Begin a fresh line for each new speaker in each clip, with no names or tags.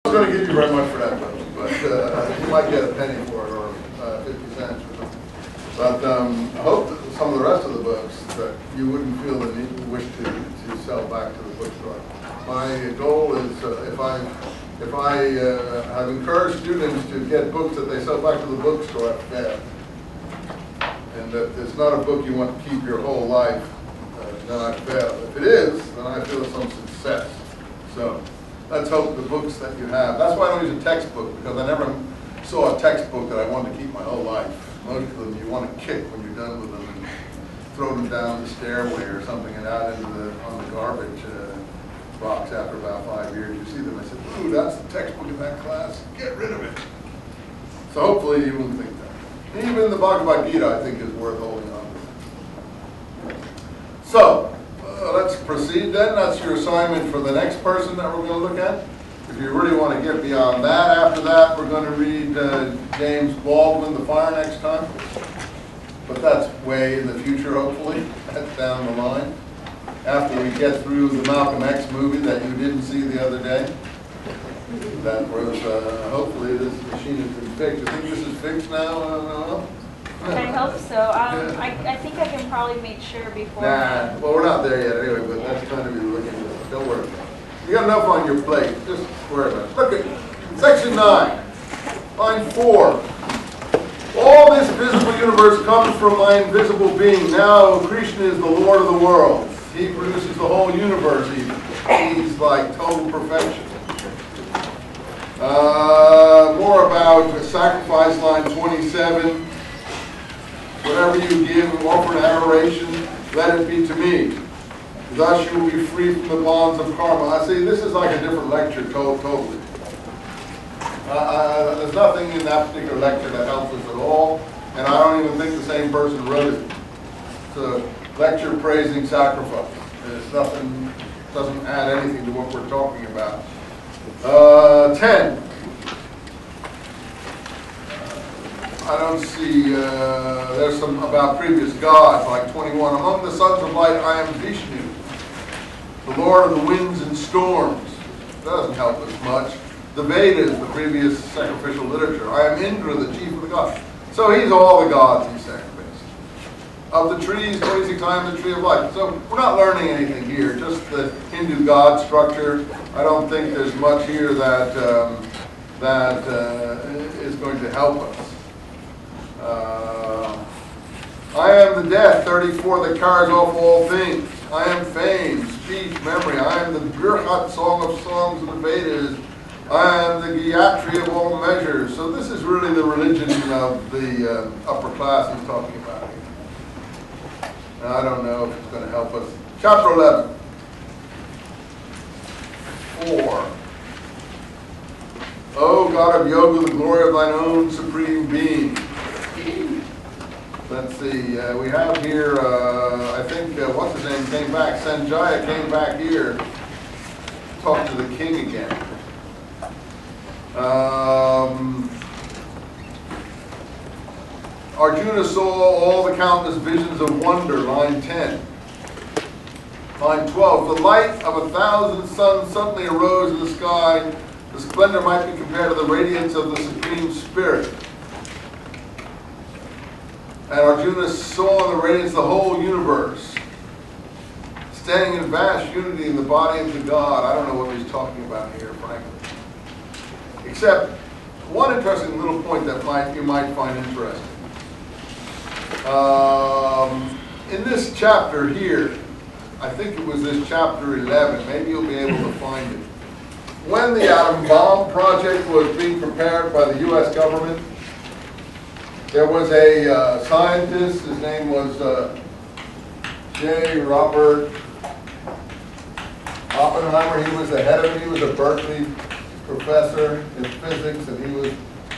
I'm not going to give you very much for that book, but you might get a penny for it, or 50 cents or something. But I hope that some of the rest of the books that you wouldn't feel the need to wish to sell back to the bookstore. My goal is if I have encouraged students to get books that they sell back to the bookstore, I've failed. And that it's not a book you want to keep your whole life, then I've failed. If it is, then I feel some success. So let's hope the books that you have. That's why I don't use a textbook, because I never saw a textbook that I wanted to keep my whole life. Most of them you want to kick when you're done with them and throw them down the stairway or something and out into on the garbage box after about 5 years. You see them, I said, ooh, that's the textbook in that class. Get rid of it. So hopefully you won't think that. Even the Bhagavad Gita, I think, is worth holding on to. So let's proceed then. That's your assignment for the next person that we're going to look at. If you really want to get beyond that, after that, we're going to read James Baldwin, The Fire, next time. But that's way in the future, hopefully. That's down the line. After we get through the Malcolm X movie that you didn't see the other day. That was, hopefully this machine has been fixed. I think this is fixed now?
I hope so. I think I can probably make sure before.
Nah, well, we're not there yet anyway, but that's kind of you looking at it. Don't worry about it. You got enough on your plate. Just worry about it. Look at section 9, line 4. All this visible universe comes from my invisible being. Now Krishna is the Lord of the world. He produces the whole universe even. He's like total perfection. More about sacrifice, line 27. Whatever you give and offer in adoration, let it be to me. Thus you will be free from the bonds of karma. I see this is like a different lecture totally. There's nothing in that particular lecture that helps us at all, and I don't even think the same person wrote it. It's a lecture praising sacrifice. There's nothing, doesn't add anything to what we're talking about. 10. I don't see, there's some about previous gods, like 21. Among the sons of light, I am Vishnu, the Lord of the winds and storms. Doesn't help us much. The Vedas, the previous sacrificial literature. I am Indra, the chief of the gods. So he's all the gods he sacrificed. Of the trees, 26, I am the tree of life. So we're not learning anything here, just the Hindu god structure. I don't think there's much here that, is going to help us. I am the death, 34, that carries off all things. I am fame, speech, memory. I am the Birhat, song of songs of the Vedas. I am the Gayatri of all measures. So this is really the religion of the upper class he's talking about here. Now, I don't know if it's going to help us. Chapter 11. 4. O God of Yoga, the glory of thine own supreme being. Let's see, we have here, I think, what's his name came back, Sanjaya came back here, talk to the king again. Arjuna saw all the countless visions of wonder, line 10. Line 12, the light of 1,000 suns suddenly arose in the sky. The splendor might be compared to the radiance of the Supreme Spirit. And Arjuna saw in the radiance the whole universe, standing in vast unity in the body of the God. I don't know what he's talking about here, frankly. Except one interesting little point that you might find interesting. In this chapter here, I think it was this chapter 11, maybe you'll be able to find it. When the atom bomb project was being prepared by the U.S. government, there was a scientist, his name was J. Robert Oppenheimer. He was the head of it. He was a Berkeley professor in physics, and he was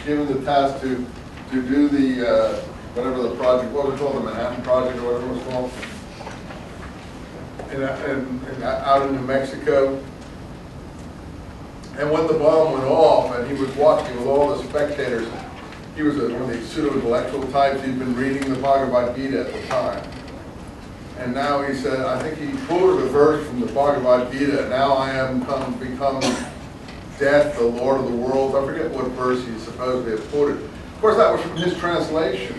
given the task to do the, whatever the project, what was it called, the Manhattan Project or whatever it was called, out in New Mexico. And when the bomb went off and he was watching with all the spectators, he was one of the pseudo-intellectual types. He'd been reading the Bhagavad Gita at the time. And now he said, I think he quoted a verse from the Bhagavad Gita, now I am become death, the Lord of the world. I forget what verse he supposedly had quoted. Of course, that was from his translation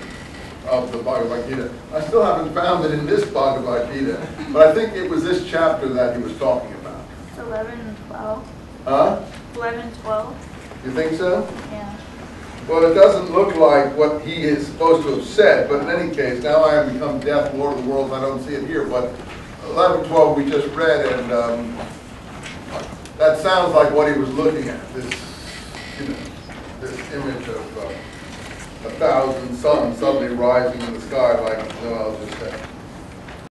of the Bhagavad Gita. I still haven't found it in this Bhagavad Gita, but I think it was this chapter that he was talking about.
It's 11 and 12.
Huh?
11, 12.
You think so?
Yeah.
Well, it doesn't look like what he is supposed to have said, but in any case, now I have become deaf, Lord of the worlds. I don't see it here, but 11, 12 we just read, and that sounds like what he was looking at. This, you know, this image of 1,000 suns suddenly rising in the sky, like Noel just said.